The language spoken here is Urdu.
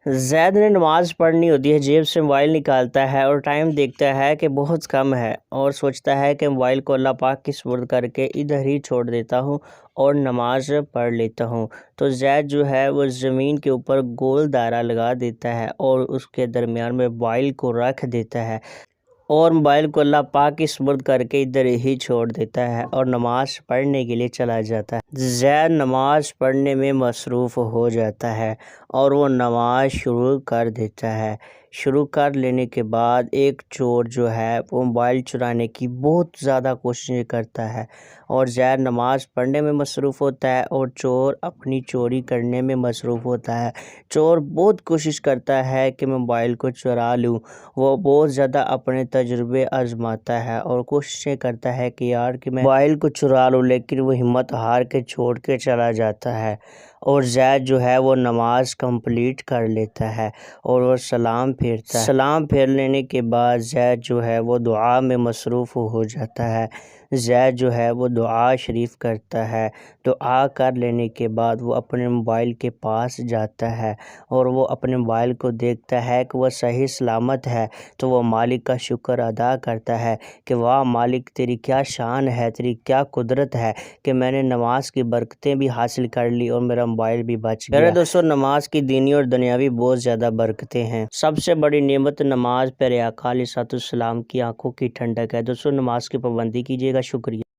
زید نے نماز پڑھنی ہوتی ہے، جیب سے موبائل نکالتا ہے اور ٹائم دیکھتا ہے کہ بہت کم ہے اور سوچتا ہے کہ موبائل کو اللہ پاک کی سپرد کر کے ادھر ہی چھوڑ دیتا ہوں اور نماز پڑھ لیتا ہوں۔ تو زید جو ہے وہ زمین کے اوپر گول دائرہ لگا دیتا ہے اور اس کے درمیان میں موبائل کو رکھ دیتا ہے اور موبائل کو اللہ پاک کی سپرد کر کے ادھر ہی چھوڑ دیتا ہے اور نماز پڑھنے کے لیے چلا جاتا ہے۔ زید نماز پڑھنے میں مصروف ہو جاتا ہے اور وہ نماز شروع کر دیتا ہے۔ شروع کر لینے کے بعد ایک چور جو ہے وہ موبائل چرانے کی بہت زیادہ کوششیں کرتا ہے اور زید نماز پڑھنے میں مصروف ہوتا ہے اور چور اپنی چوری کرنے میں مصروف ہوتا ہے۔ چور بہت کوشش کرتا ہے کہ میں موبائل کو چرا لوں، وہ بہت زیادہ اپنے تجربے آزماتا ہے اور کوششیں کرتا ہے کہ یار کہ میں موبائل کو چرا لوں، لیکن وہ ہمت ہار کے چھوڑ کے چلا جاتا ہے اور زید جو ہے وہ نماز کمپلیٹ کر لیتا ہے اور وہ سلام پھیرتا ہے۔ سلام پھیر لینے کے بعد زید جو ہے وہ دعا میں مصروف ہو جاتا ہے۔ زید جو ہے وہ دعا شریف کرتا ہے۔ دعا کر لینے کے بعد وہ اپنے موبائل کے پاس جاتا ہے اور وہ اپنے موبائل کو دیکھتا ہے کہ وہ صحیح سلامت ہے، تو وہ مالک کا شکر ادا کرتا ہے کہ واہ مالک تیری کیا شان ہے، تیری کیا قدرت ہے کہ میں نے نماز کی برکتیں بھی حاصل کر لی اور میرا موبائل بھی بچ گیا۔ میرے دوستو، نماز کی دینی اور دنیاوی بہت زیادہ برکتیں ہیں۔ سب سے بڑی نعمت نماز پیارے آقا علیہ الصلوۃ والسلام کی آنکھوں کی ٹھنڈک ہے۔ دوستو، نماز کی پابندی کیجیے گا۔ شکریہ۔